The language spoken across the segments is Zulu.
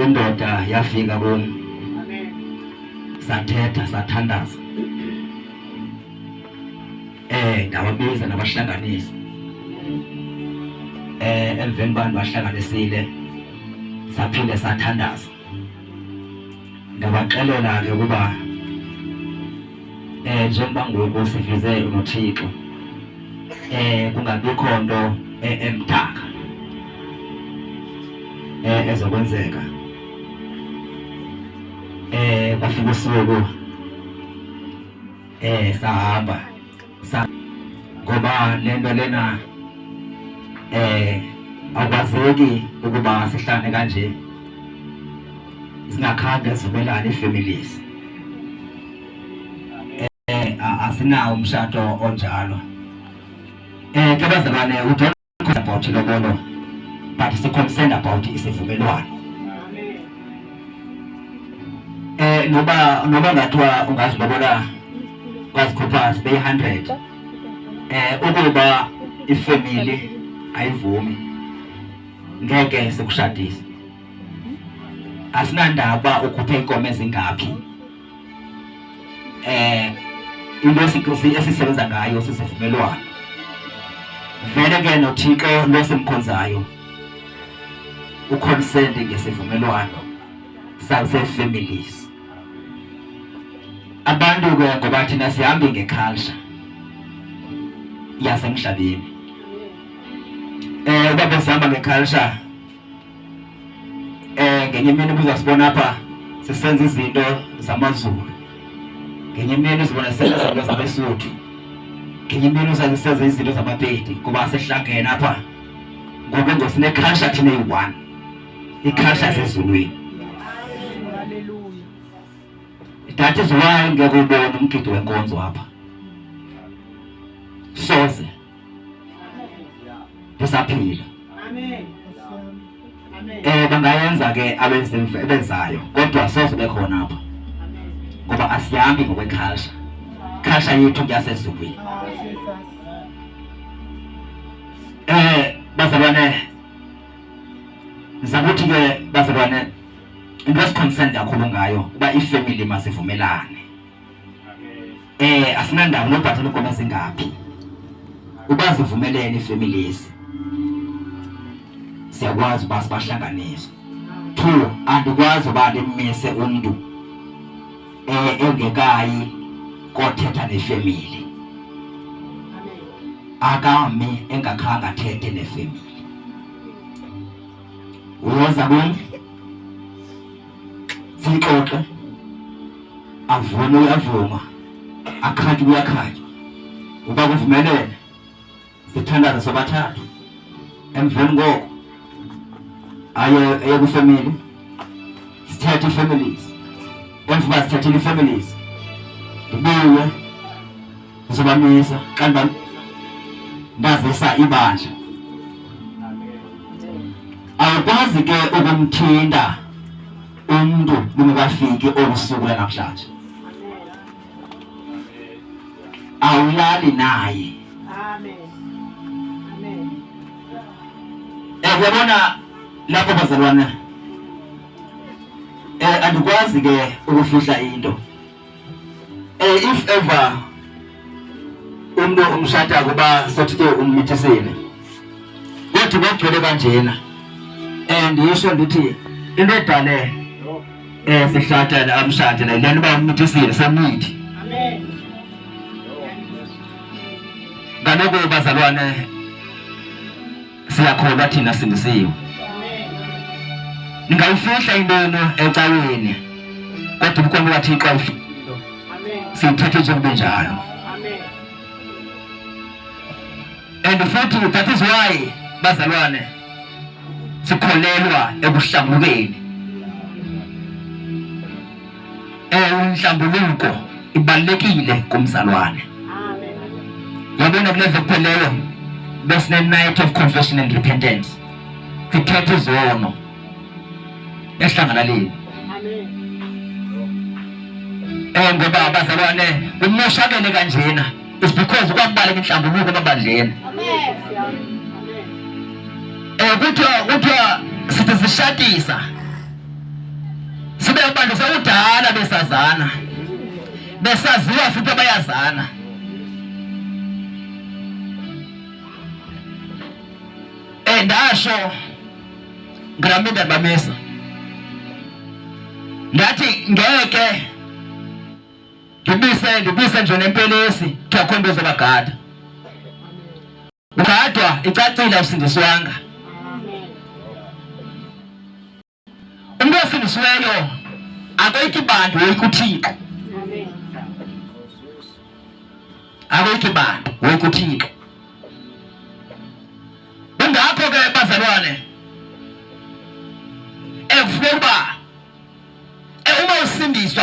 indoda yafika kuni sathetha sathandaza ngababiza nabahlanganisa emveni bani bahlanganisile saphinde sathandaza ngabaxelela ke ukuba njengoba ngoku sifize unoThixo kungabikho nto emdaka ezokwenzeka kwafika usuku sahamba ngoba lento lena akwazeki ukuba sihlane kanje singakhange sivelane families asinawo umshado onjalo ke bazalwane we don't talk about ilobolo but is concerned about isivumelwano noba ngathiwa ungazilobola kwazikhupha sibe 100 ukuba ifamily ayivumi ngeke sikushadise asinandaba ukhuphe inkomo ezingaphi into esisebenza ngayo sisivumelwano vele ke noThixo losimkhonzayo uconsent ngesivumelwano sase-families abantu ke ngoba thina sihambi ngeculture yasemhlabeni baba sihamba ngeculture ngenye imini uzasibona apha sisenza izinto zamaZulu ngenye imini uzibona sisenza izinto zabeSuthu ngenye imini usazisenza izinto zamaPedi kuba sehlangene apha ngoba ngosine culture thina eyi-1 iculture yasezulwini. That is why ngeke ubone umgidi wenkonzo apha soze usaphila. Bangayenza ke abenzayo kodwa soze bekhona apha ngoba asihambi ngokweculture. Culture yethu yasezulwini. Bazalwane ngizakuthi ke bazalwane into esiconcerned kakhulu ngayo kuba ifamily masivumelane. Asinandaba nobhathela inkomo ezingaphi uba sivumelene ifamilies siyakwazi uba sibahlanganise. 2 andikwazi uba ndimise umuntu engekayi kothetha nefamily akami engakhange athethe nefamily. Uyenza kuni sixoxe avuma uyavuma akhathi uyakhathi uba kuvumelene sithandaza sobathathu emveni ngoko aye kufamily sithethe families emvuka sithethe families ndibuye ngizobamisa kanti ndazisa ibandla. Awukwazi ke ukumthinda umuntu lungakafiki olusuku lanamhlanje. Awulali naye. Amen. Uyabona lapho bazalwane andikwazi ke ukufihla into. If ever umuntu umshada kuba sothi ke ummithisile kodwa bagcwele kanjena yisho ndithi into edale sihlata amshade la lento bammithisile semithi. Amen. Ngaloko bazalwane siyakholwa thina sindisiwe. Ningayifihla into ecaweni kodwa ubukhona kaThixo ayifihlo. Siyithathe njengoba njalo. And futhi that is why bazalwane sikholelwa ebuhlambulukeni. Inhlambuluko ibalekile kumzalwane. Yabona kuleze kupheleyo besine night of confession and repentance. Sithethe izono ehlanganaleni. Ngoba bazalwane umoshakele kanjena is because kwakubaleka inhlambuluko emabandleni. Kuthiwa sithi sishadisa kudala besazana, besaziwa futhi abayazana. Ndasho ngramida bamesa ndathi ngeke ndibise nje nempelesi kuthiwa bagada. Ugadwa icacile awusindiswanga. Umuntu osindisiweyo akoyithi bantu woyika uThixo. Akoyithi bantu woyika uThixo. Ngakho ke bazalwane, ekufuneka uba uma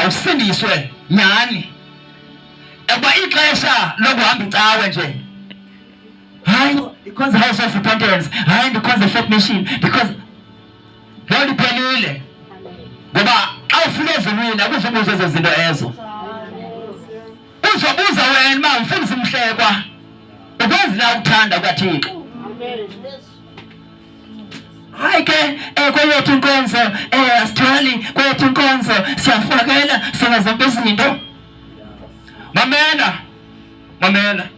usindiswe nyani, ekuba ixesha lokuhamba icawe nje, hayi because house of repentance, hayi because the faith mission, because loo liphelile. Ngoba xa ufika ezulwini akuzubuza ezo zinto ezo. Uzobuza wena uba mfundisi Mhlekwa, ukwazi na ukuthanda kukaThixo? Hayi ke kweyethu inkonzo asithwali, kweyethu inkonzo siyafakela senza zonke izinto. Mamela